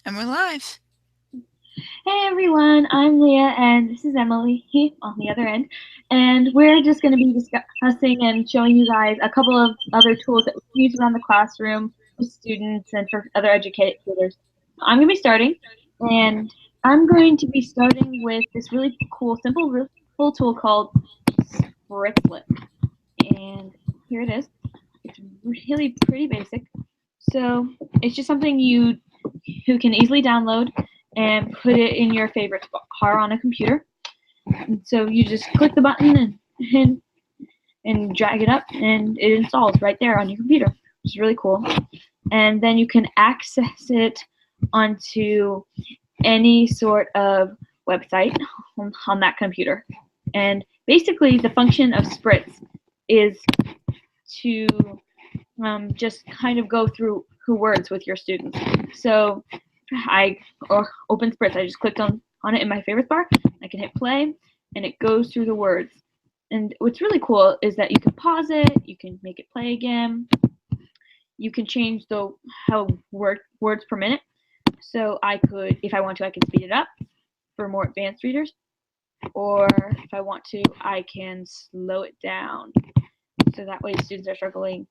And we're live. Hey everyone, I'm Leah and this is Emily on the other end. And we're just going to be discussing and showing you guys a couple of other tools that we use around the classroom with students and for other educators. I'm going to be starting, and I'm going to be starting with this really cool, simple tool called Spritzlet. And here it is. It's really pretty basic. So it's just something who can easily download and put it in your favorite bar on a computer. And so you just click the button and drag it up, and it installs right there on your computer, which is really cool. And then you can access it onto any sort of website on that computer. And basically, the function of Spritz is to just kind of go through words with your students. So I open Spritz. I just clicked on it in my favorites bar. I can hit play, and it goes through the words. And what's really cool is that you can pause it, you can make it play again, you can change the how words per minute. So I could, if I want to, I can speed it up for more advanced readers, or if I want to, I can slow it down. So that way, students are struggling,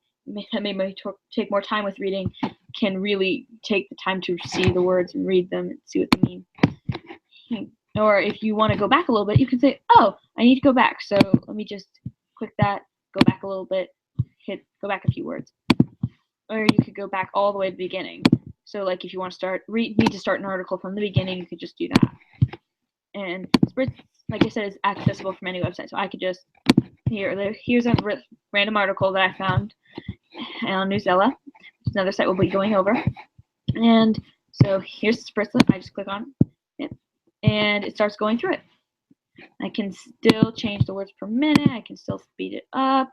that may take more time with reading, can really take the time to see the words and read them and see what they mean. Or if you want to go back a little bit, you can say, oh, I need to go back. So let me just click that, go back a little bit, go back a few words. Or you could go back all the way to the beginning. So like if you want to need to start an article from the beginning, you could just do that. And Spritz, like I said, is accessible from any website. So I could just, here's a random article that I found on Newsella, which is another site we'll be going over. And so here's Spritzlet. I just click on it, and it starts going through it. I can still change the words per minute. I can still speed it up.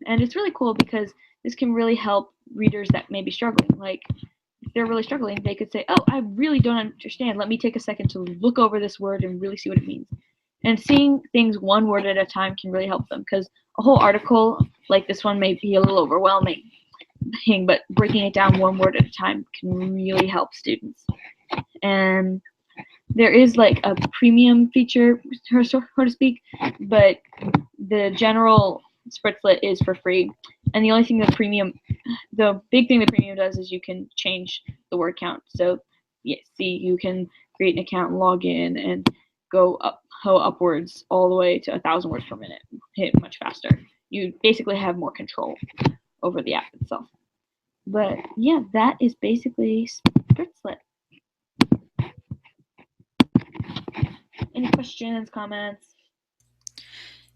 And it's really cool because this can really help readers that may be struggling. Like, if they're really struggling, they could say, oh, I really don't understand. Let me take a second to look over this word and really see what it means. And seeing things one word at a time can really help them, because a whole article like this one may be a little overwhelming, but breaking it down one word at a time can really help students. And there is like a premium feature, so to speak, but the general Spritzlet is for free. And the only thing the big thing the premium does is you can change the word count. So you can create an account and log in and go upwards all the way to 1,000 words per minute. Hit much faster. You basically have more control over the app itself. But yeah, that is basically Spritzlet. Any questions, comments?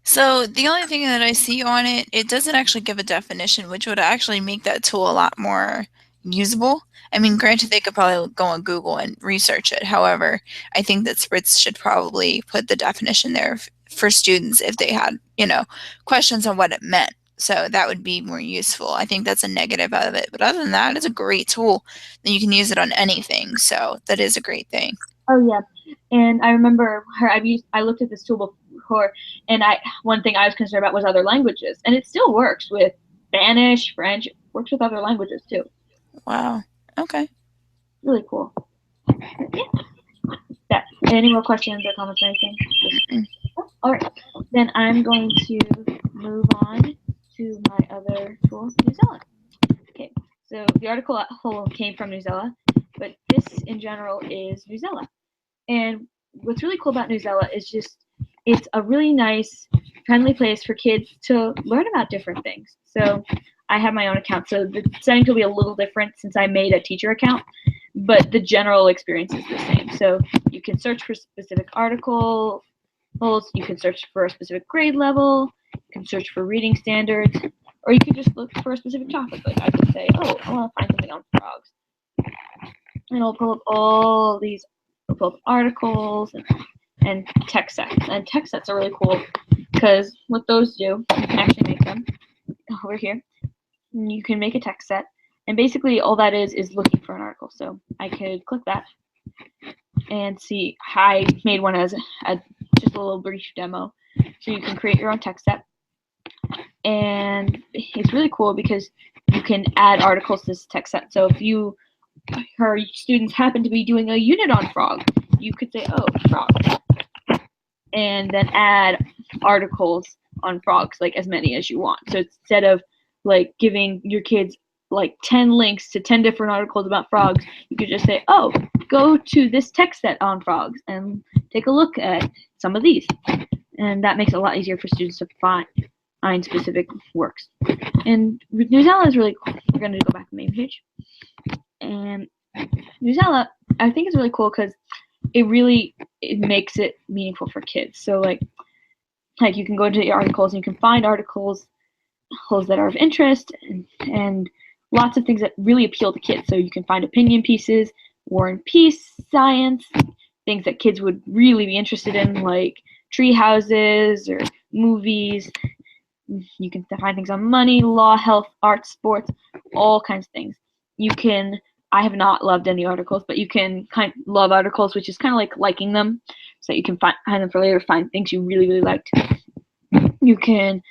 So the only thing that I see on it, it doesn't actually give a definition, which would actually make that tool a lot more usable. I mean, granted, they could probably go on Google and research it. However, I think that Spritz should probably put the definition there for students if they had, questions on what it meant. So that would be more useful. I think that's a negative of it. But other than that, it's a great tool. And you can use it on anything. So that is a great thing. Oh yeah, and I remember I looked at this tool before, and one thing I was concerned about was other languages, and it still works with Spanish, French. It works with other languages too. Wow. Okay. Really cool. Yeah. Any more questions or comments or anything? All right. Then I'm going to move on to my other tool, Newsella. Okay. So the article came from Newsella, but this in general is Newsella. And what's really cool about Newsella is it's a really nice, friendly place for kids to learn about different things. So I have my own account, so the settings will be a little different since I made a teacher account, but the general experience is the same. So you can search for specific articles, you can search for a specific grade level, you can search for reading standards, or you can just look for a specific topic. Like I could say, oh, I want to find something on frogs. And it'll pull up all these articles and text sets. And text sets are really cool because what those do, you can actually make them over here. And you can make a text set, and basically all that is looking for an article. So I could click that and see. I made one as just a little brief demo. So you can create your own text set, and it's really cool because you can add articles to this text set. So if you her students happen to be doing a unit on frog, you could say, oh, frog, and then add articles on frogs, like as many as you want. So instead of like giving your kids like 10 links to 10 different articles about frogs, you could just say, oh, go to this text set on frogs and take a look at some of these. And that makes it a lot easier for students to find specific works. And Newsella is really cool. We're going to go back to the main page. And Newsella, I think is really cool because it makes it meaningful for kids. So like you can go to the articles and you can find articles that are of interest and lots of things that really appeal to kids. So you can find opinion pieces, war and peace, science, things that kids would really be interested in, like tree houses or movies. You can find things on money, law, health, arts, sports, all kinds of things. I have not loved any articles, but you can love articles, which is kind of like liking them, so that you can find them for later, find things you really, really liked. You can,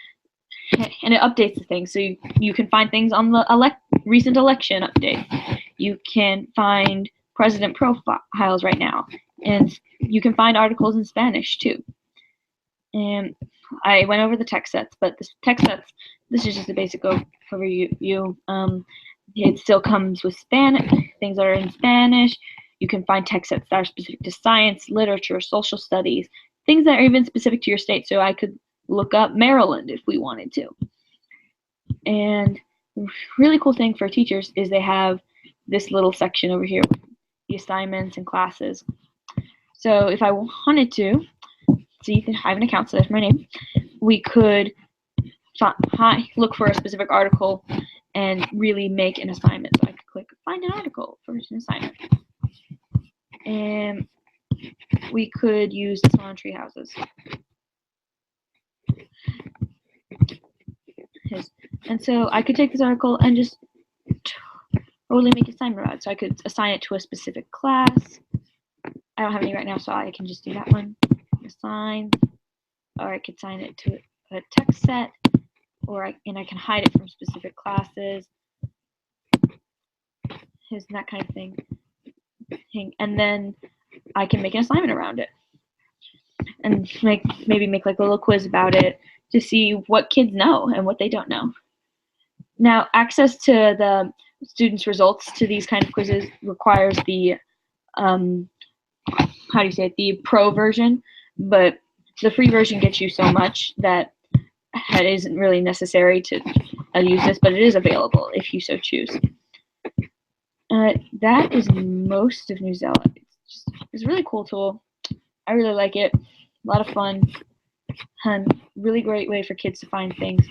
and it updates the things, so you can find things on the recent election update. You can find president profiles right now, and you can find articles in Spanish too. And I went over the text sets, but this is just a basic overview. It still comes with Spanish, things that are in Spanish. You can find text sets that are specific to science, literature, social studies, things that are even specific to your state. So I could look up Maryland if we wanted to. And really cool thing for teachers is they have this little section over here with the assignments and classes. So if I wanted to, see, I have an account, so there's my name. We could look for a specific article and really make an assignment. So I could click find an article for an assignment. And we could use this one on tree houses. And so I could take this article and just totally make an assignment about it. So I could assign it to a specific class. I don't have any right now, so I can just do that one. Assign, or I could assign it to a text set, and I can hide it from specific classes. That kind of thing. And then I can make an assignment around it, and maybe make like a little quiz about it to see what kids know and what they don't know. Now, access to the students' results to these kind of quizzes requires the the pro version, but the free version gets you so much that it isn't really necessary to use this, but it is available if you so choose. That is most of Newsella. It's a really cool tool. I really like it. A lot of fun, and really great way for kids to find things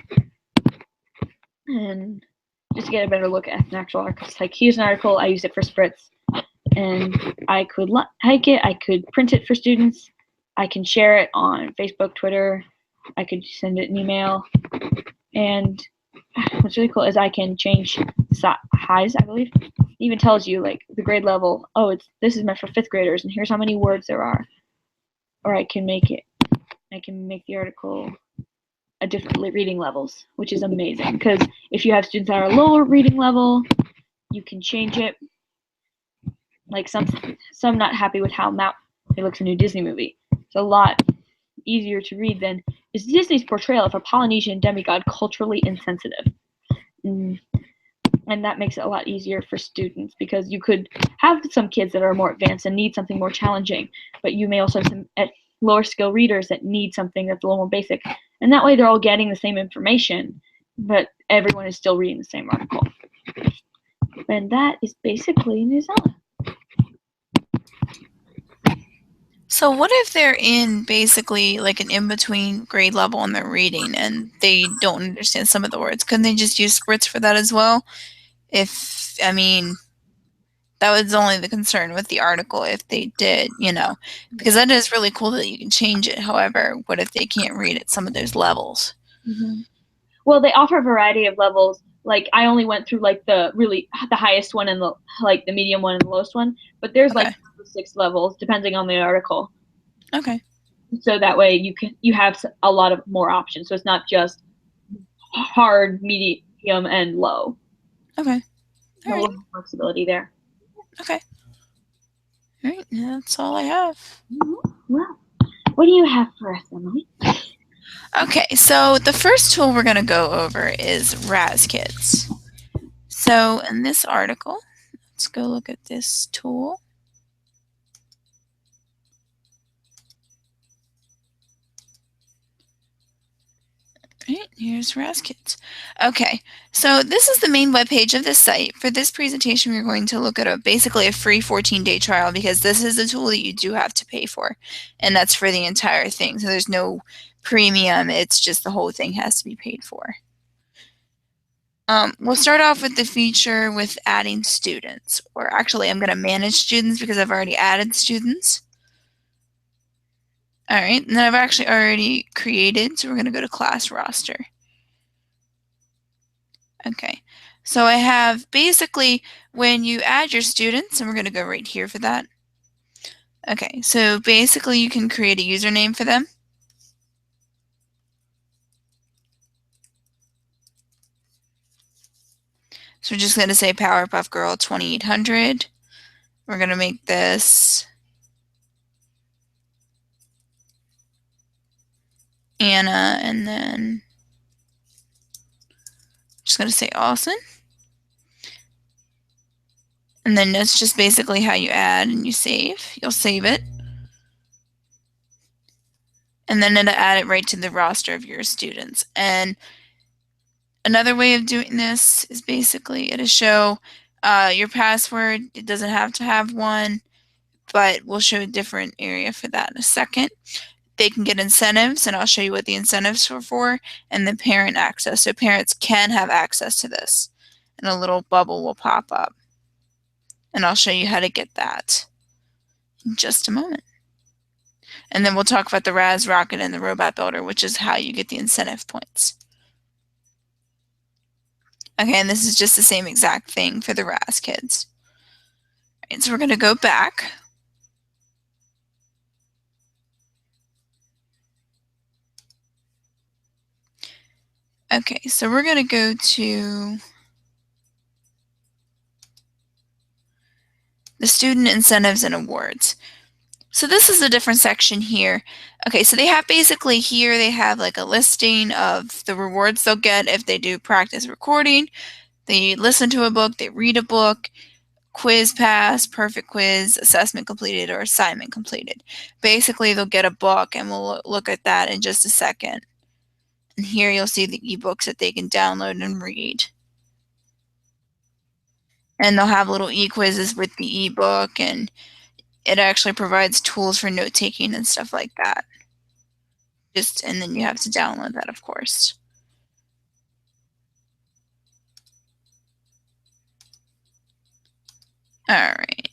and just to get a better look at an actual article. Like here's an article, I used it for Spritz, and I could like it, I could print it for students, I can share it on Facebook, Twitter, I could send it an email, and what's really cool is I can change size, I believe. It even tells you like the grade level. Oh, this is meant for 5th graders, and here's how many words there are. Or I can make the article a different reading levels, which is amazing because if you have students that are lower reading level, you can change it. Like some not happy with how it looks in a new Disney movie. It's a lot easier to read than is Disney's portrayal of a Polynesian demigod culturally insensitive. And that makes it a lot easier for students because you could have some kids that are more advanced and need something more challenging, but you may also have some lower skill readers that need something that's a little more basic. And that way they're all getting the same information, but everyone is still reading the same article. And that is basically Newsella. So what if they're in basically like an in-between grade level and they're reading and they don't understand some of the words? Couldn't they just use Spritz for that as well? That was only the concern with the article if they did, because that is really cool that you can change it. However, what if they can't read at some of those levels? Mm-hmm. Well, they offer a variety of levels. Like I only went through like the highest one and the medium one and the lowest one, but there's like 6 levels depending on the article. Okay. So that way you have a lot of more options. So it's not just hard, medium, and low. Okay. A little flexibility there. Okay. All right, that's all I have. Well, what do you have for us, Emily? Okay, so the first tool we're going to go over is RazKids. So in this article, let's go look at this tool. Right, here's RazKids. Okay, so this is the main web page of this site. For this presentation, we're going to look at basically a free 14-day trial because this is a tool that you do have to pay for, and that's for the entire thing. So there's no premium, it's just the whole thing has to be paid for. We'll start off with the feature with adding students, or actually I'm going to manage students because I've already added students. All right, and then I've actually already created, so we're going to go to class roster. Okay, so I have basically when you add your students, and we're going to go right here for that. Okay, so basically you can create a username for them. So we're just going to say Powerpuff Girl 2800. We're going to make this Anna, and then just going to say Austin. And then that's just basically how you add and you save. You'll save it. And then it'll add it right to the roster of your students. And another way of doing this is basically it'll show your password. It doesn't have to have one, but we'll show a different area for that in a second. They can get incentives, and I'll show you what the incentives are for, and the parent access. So parents can have access to this. And a little bubble will pop up. And I'll show you how to get that in just a moment. And then we'll talk about the Raz Rocket and the Robot Builder, which is how you get the incentive points. Okay, and this is just the same exact thing for the Raz kids. All right, so we're going to go back. Okay, so we're going to go to the Student Incentives and Awards. So this is a different section here. Okay, so they have basically here, they have like a listing of the rewards they'll get if they do practice recording, they listen to a book, they read a book, quiz pass, perfect quiz, assessment completed, or assignment completed. Basically, they'll get a book, and we'll look at that in just a second. And here you'll see the ebooks that they can download and read. And they'll have little e-quizzes with the ebook, and it actually provides tools for note-taking and stuff like that. And then you have to download that, of course. All right.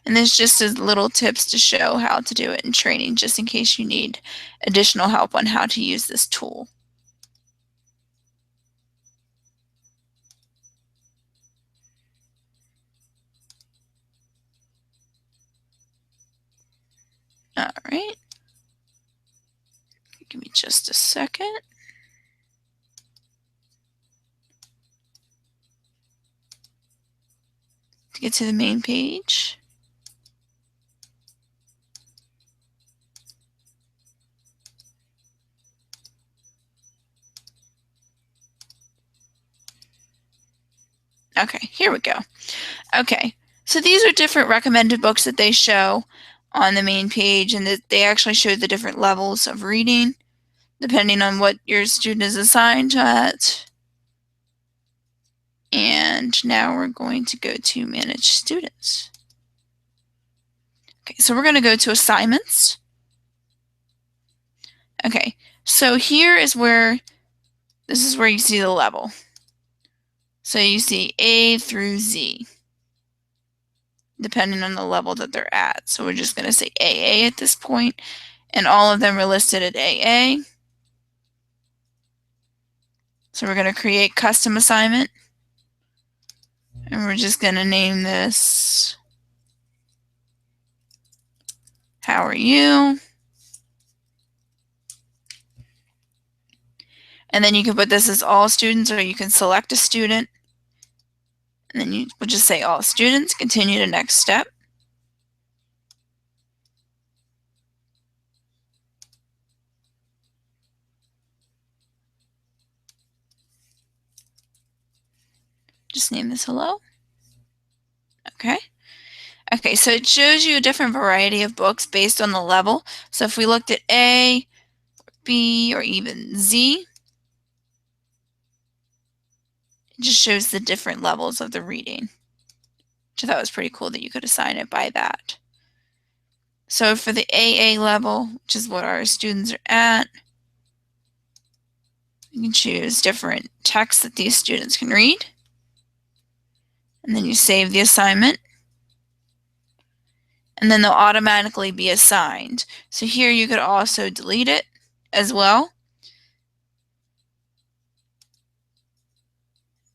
And there's just as little tips to show how to do it in training, just in case you need additional help on how to use this tool. All right. Give me just a second. To get to the main page. Okay, here we go. Okay, so these are different recommended books that they show on the main page, and that they actually show the different levels of reading depending on what your student is assigned at. And now we're going to go to Manage Students. Okay, so we're going to go to Assignments. Okay, so here is where, this is where you see the level. So you see A through Z, depending on the level that they're at. So we're just going to say AA at this point, and all of them are listed at AA. So we're going to create custom assignment, and we're just going to name this How are you? And then you can put this as all students, or you can select a student. And then you would just say all students, continue to next step. Just name this hello. Okay. Okay, so it shows you a different variety of books based on the level. So if we looked at A, B, or even Z, it just shows the different levels of the reading, which I thought was pretty cool that you could assign it by that. So for the AA level, which is what our students are at, you can choose different texts that these students can read. And then you save the assignment. And then they'll automatically be assigned. So here you could also delete it as well.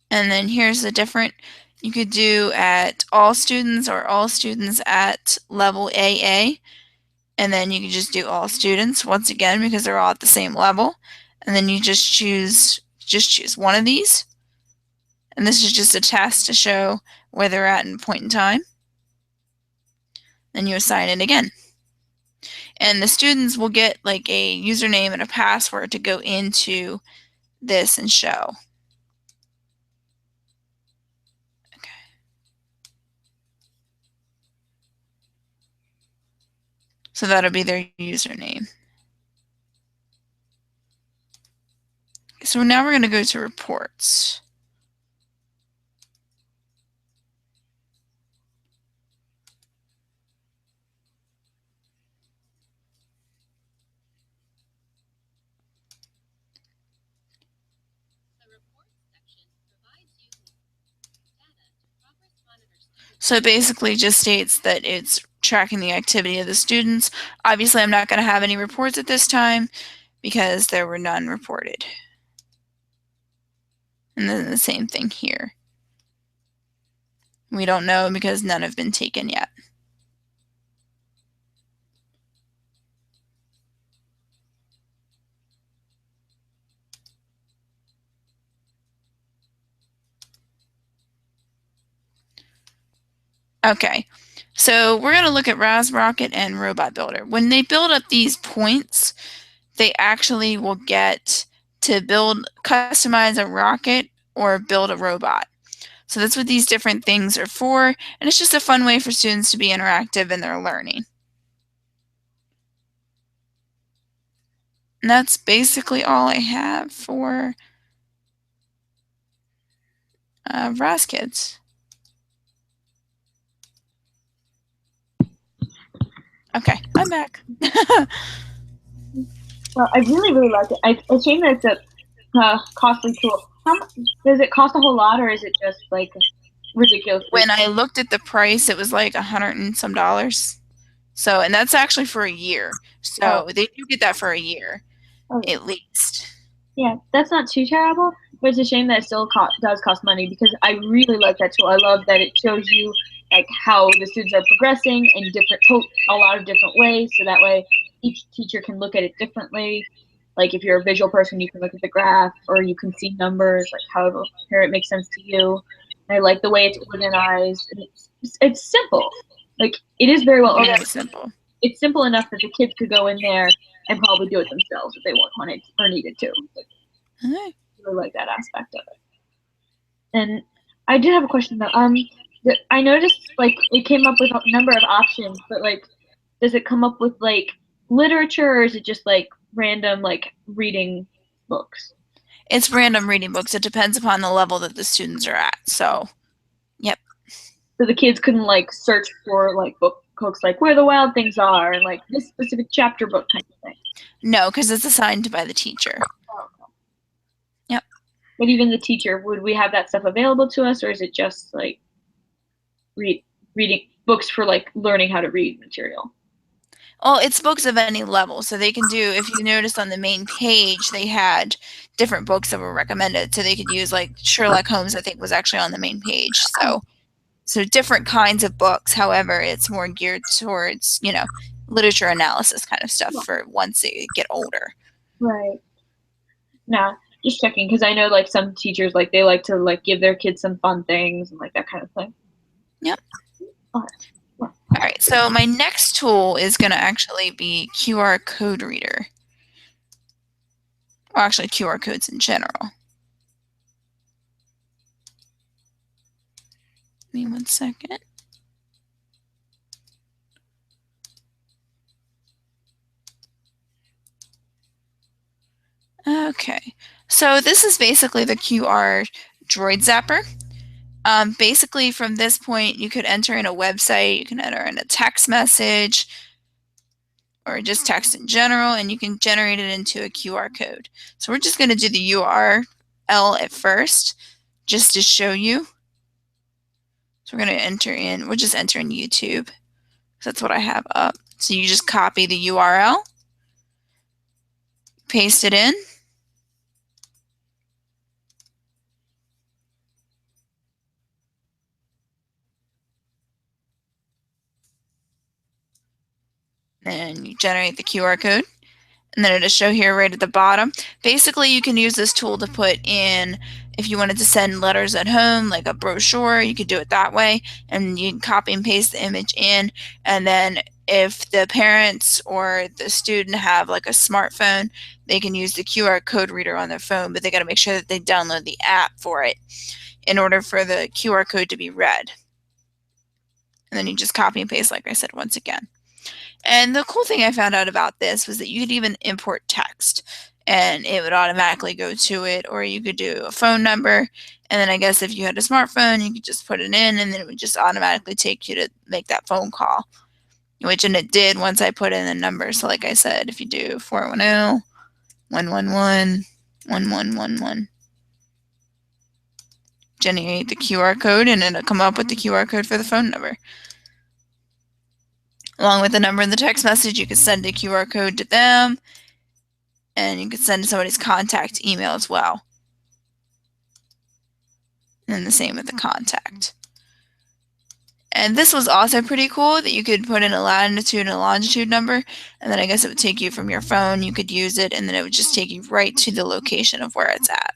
And then here's the different, you could do at all students or all students at level AA. And then you can just do all students once again because they're all at the same level. And then you just choose one of these. And this is just a test to show where they're at in a point in time. Then you assign it again. And the students will get like a username and a password to go into this and show. Okay. So that'll be their username. So now we're going to go to reports. So it basically just states that it's tracking the activity of the students. Obviously, I'm not going to have any reports at this time because there were none reported. And then the same thing here. We don't know because none have been taken yet. Okay, so we're going to look at RazRocket and Robot Builder. When they build up these points, they actually will get to customize a rocket or build a robot. So that's what these different things are for, and it's just a fun way for students to be interactive in their learning. And that's basically all I have for Raz Kids. Okay, I'm back. Well, I really, really like it. It's a shame that it's a costly tool. How much does it cost? A whole lot, or is it just like ridiculously? When I looked at the price, it was like $100 and some dollars. So, and that's actually for a year. Oh, So they do get that for a year, oh, at least. yeah, that's not too terrible. But it's a shame that it still does cost money because I really like that tool. I love that it shows you like how the students are progressing in a lot of different ways. So that way, each teacher can look at it differently. Like if you're a visual person, you can look at the graph or you can see numbers, like however it makes sense to you. And I like the way it's organized. And it's simple. Like it is very well Very organized. simple. It's simple enough that the kids could go in there and probably do it themselves if they wanted or needed to. Like, Okay. I really like that aspect of it. And I did have a question though. I noticed like it came up with a number of options, but like, does it come up with like literature or is it just like random like reading books? It's random reading books. It depends upon the level that the students are at. So, yep. So the kids couldn't like search for like books like Where the Wild Things Are and like this specific chapter book kind of thing. No, because it's assigned by the teacher. Oh. Yep. But even the teacher, would we have that stuff available to us, or is it just like reading books for like learning how to read material? Well, it's books of any level. So they can do, if you noticed on the main page, they had different books that were recommended. So they could use like Sherlock Holmes, I think was actually on the main page. So different kinds of books. However, it's more geared towards, literature analysis kind of stuff for once they get older. Right. Now, Just checking because I know like some teachers like they like to like give their kids some fun things and like that kind of thing. Yep. Okay. Well, All right, so my next tool is going to actually be QR code reader, or actually QR codes in general. Give me 1 second. Okay, so this is basically the QR droid zapper. Basically, from this point, you could enter in a website, you can enter in a text message, or just text in general, and you can generate it into a QR code. So we're just going to do the URL at first, just to show you. So we're going to enter in, we'll just enter in YouTube. That's what I have up. So you just copy the URL, paste it in, and you generate the QR code. And then it'll show here right at the bottom. Basically, you can use this tool to put in, if you wanted to send letters at home, like a brochure, you could do it that way. And you can copy and paste the image in. And then if the parents or the student have like a smartphone, they can use the QR code reader on their phone, but they got to make sure that they download the app for it in order for the QR code to be read. And then you just copy and paste, like I said, once again. And the cool thing I found out about this was that you could even import text and it would automatically go to it, or you could do a phone number. And then I guess if you had a smartphone, you could just put it in and then it would just automatically take you to make that phone call, which, and it did once I put in the number. So like I said, if you do 410 111 1111, generate the QR code and it'll come up with the QR code for the phone number. Along with the number in the text message, you can send a QR code to them, and you can send somebody's contact email as well. And the same with the contact. And this was also pretty cool that you could put in a latitude and a longitude number, and then I guess it would take you from your phone, you could use it, and then it would just take you right to the location of where it's at.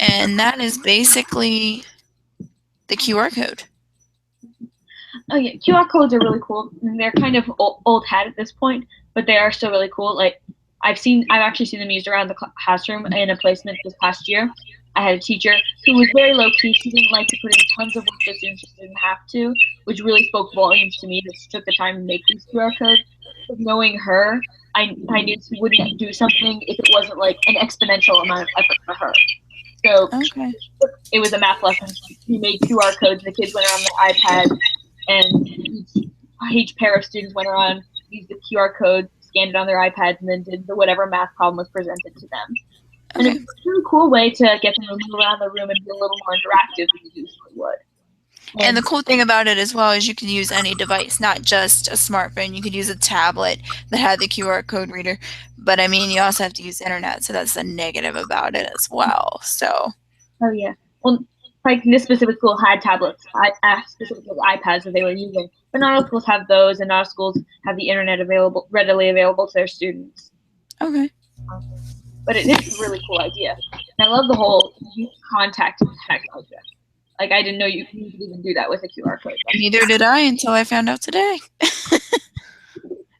And that is basically the QR code. oh yeah, QR codes are really cool. They're kind of old hat at this point, but they are still really cool. Like I've actually seen them used around the classroom in a placement this past year. I had a teacher who was very low key. She didn't like to put in tons of work that students just didn't have to, which really spoke volumes to me that she took the time to make these QR codes. But knowing her, I knew she wouldn't do something if it wasn't like an exponential amount of effort for her. So Okay. it was a math lesson. We made QR codes. The kids went around their iPads, and each pair of students went around, used the QR code, scanned it on their iPads, and then did the whatever math problem was presented to them. And Okay. it's a really cool way to get them to move around the room and be a little more interactive than you usually would. And the And cool thing about it as well is you can use any device, not just a smartphone. You could use a tablet that had the QR code reader. But I mean, you also have to use internet, so that's the negative about it as well. So, oh yeah, well, like this specific school had tablets, specifically iPads that they were using, but not all schools have those, and not all schools have the internet readily available to their students. okay. But it is a really cool idea. And I love the whole contact technology. Like I didn't know you could even do that with a QR code. Neither did I until I found out today.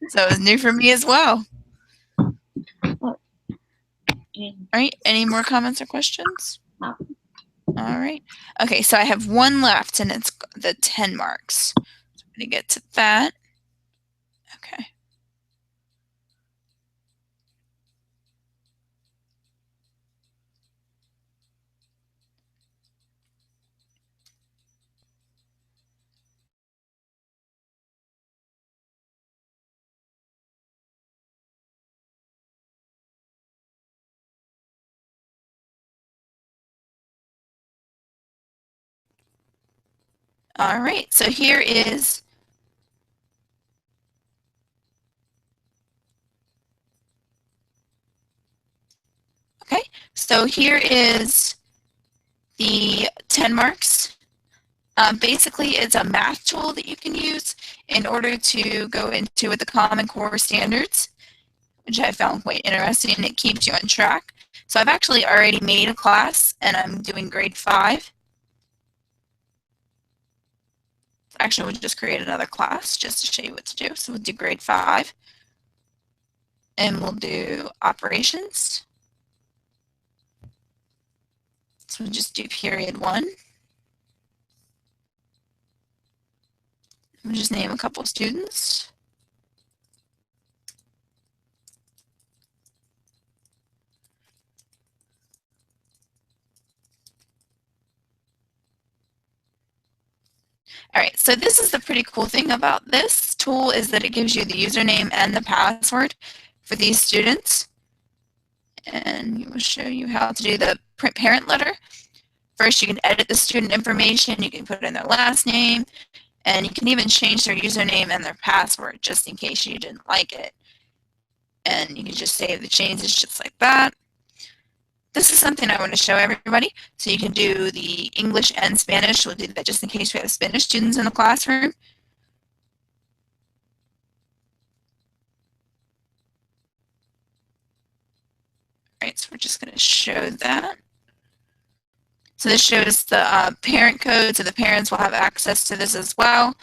So it was new for me as well. All right. Any more comments or questions? No. All right. Okay, so I have one left, and it's the 10 marks. So I'm going to get to that. Okay. All right, so here is okay. So here is the 10 marks. Basically, it's a math tool that you can use in order to go into with the Common Core standards, which I found quite interesting, and it keeps you on track. So I've actually already made a class, and I'm doing grade 5. Actually, we'll just create another class just to show you what to do. So we'll do grade 5, and we'll do operations. So we'll just do period 1. We'll just name a couple students. All right, so this is the pretty cool thing about this tool is that it gives you the username and the password for these students. And we will show you how to do the print parent letter. First, you can edit the student information. You can put in their last name, and you can even change their username and their password just in case you didn't like it. And you can just save the changes just like that. This is something I want to show everybody. So you can do the English and Spanish. We'll do that just in case we have Spanish students in the classroom. All right, so we're just going to show that. So this shows the parent code, so the parents will have access to this as well.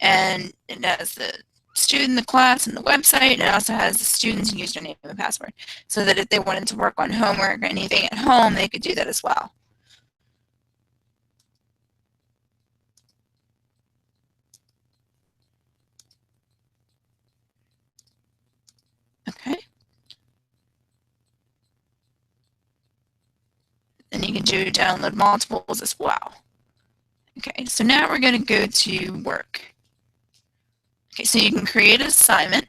And it has the student, the class, and the website, and it also has the student's username and password, so that if they wanted to work on homework or anything at home, they could do that as well. Okay. Then you can do download multiples as well. Okay, so now we're going to go to work. Okay, so you can create an assignment.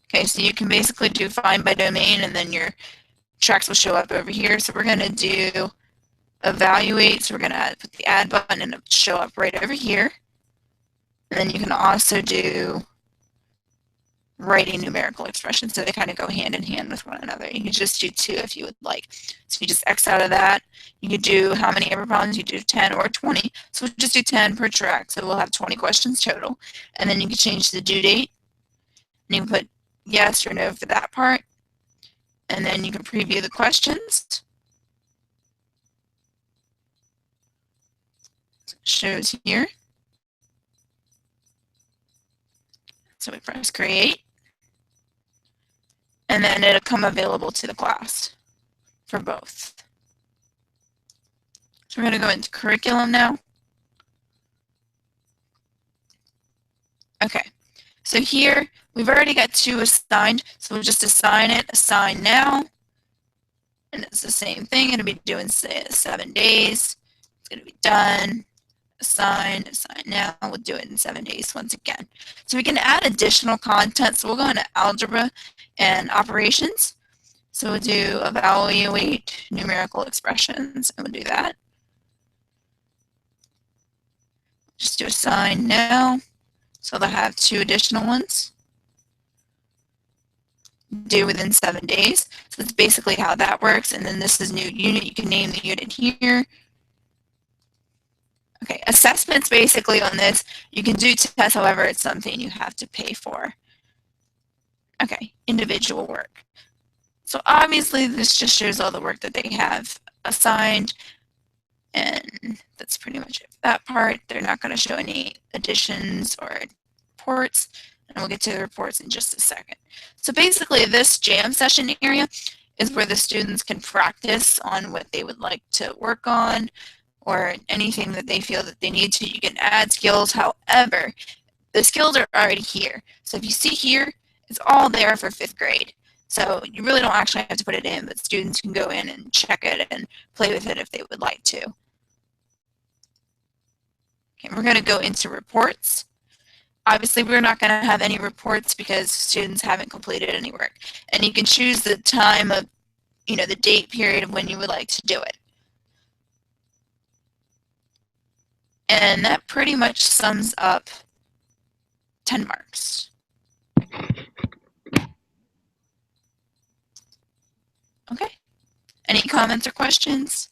Okay, so you can basically do find by domain, and then your tracks will show up over here. So we're going to do evaluate. So we're going to put the add button and it'll show up right over here. And then you can also do writing numerical expressions, so they kind of go hand in hand with one another. You can just do 2 if you would like. So you just X out of that. You could do how many ever problems, you do 10 or 20. So we'll just do 10 per track, so we'll have 20 questions total. And then you can change the due date, and you can put yes or no for that part. And then you can preview the questions. So it shows here. So we press create, and then it'll come available to the class for both. So we're going to go into curriculum now. Okay, so here we've already got 2 assigned, so we'll just assign it, assign now, and it's the same thing. It'll be doing 7 days. It's going to be done. Assign now. We'll do it in 7 days once again. So we can add additional content. So we'll go into algebra and operations. So we'll do evaluate numerical expressions, and we'll do that. Just do assign now. So they'll have 2 additional ones due within 7 days. So that's basically how that works. And then this is new unit. You can name the unit here. Okay, assessments basically on this, you can do tests, however, it's something you have to pay for. Okay, individual work. So obviously this just shows all the work that they have assigned, and that's pretty much it for that part. They're not going to show any additions or reports, and we'll get to the reports in just a second. So basically this jam session area is where the students can practice on what they would like to work on, or anything that they feel that they need to. You can add skills. However, the skills are already here. So if you see here, it's all there for 5th grade. So you really don't actually have to put it in, but students can go in and check it and play with it if they would like to. Okay, we're going to go into reports. Obviously, we're not going to have any reports because students haven't completed any work. And you can choose the time of, the date period of when you would like to do it. And that pretty much sums up 10 marks. Okay. Any comments or questions?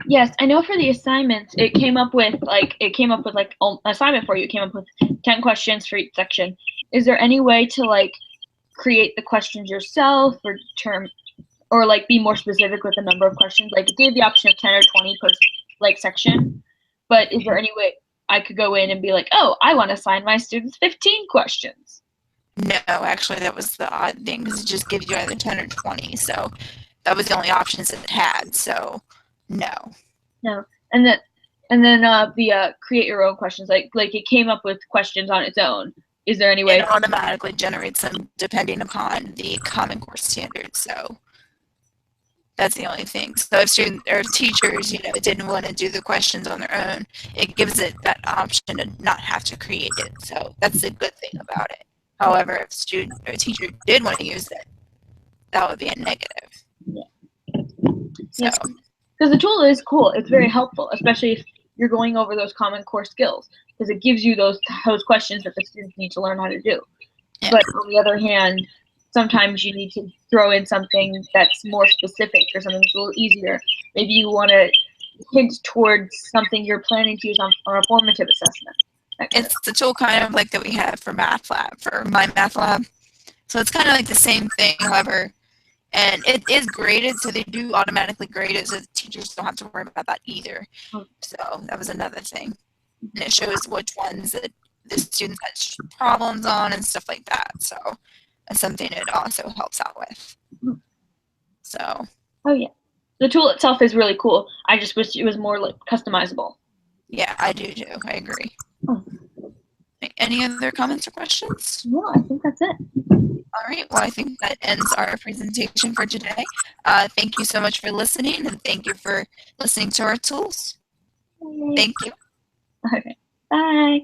Yes, I know for the assignments, it came up with assignment for you. It came up with 10 questions for each section. Is there any way to like create the questions yourself or term or like be more specific with the number of questions? Like it gave the option of 10 or 20 per like section, but is there any way I could go in and be like, oh, I want to assign my students 15 questions? No, actually, that was the odd thing because it just gives you either 10 or 20. So that was the only options it had. So no. No, and then the create your own questions like it came up with questions on its own. Is there any way? It automatically generates them depending upon the Common Core standards. So that's the only thing. So if students or teachers, didn't want to do the questions on their own, it gives it that option to not have to create it. So that's the good thing about it. However, if a student or a teacher did want to use it, that would be a negative. Yeah. So because the tool is cool. It's very helpful, especially if you're going over those Common Core skills, because it gives you those questions that the students need to learn how to do. Yeah. But on the other hand, sometimes you need to throw in something that's more specific or something that's a little easier. Maybe you want to hint towards something you're planning to use on a formative assessment. It's the tool kind of like that we have for math lab, for my math lab. So it's kind of like the same thing, however, and it is graded, so they do automatically grade it, so the teachers don't have to worry about that either. So that was another thing. And it shows which ones that the students had problems on and stuff like that. So that's something it also helps out with. So. Oh yeah, the tool itself is really cool. I just wish it was more like customizable. Yeah, I do too. I agree. Oh. Any other comments or questions? No, I think that's it. All right. Well, I think that ends our presentation for today. Thank you so much for listening, and thank you for listening to our tools. Thank you. Okay. Bye.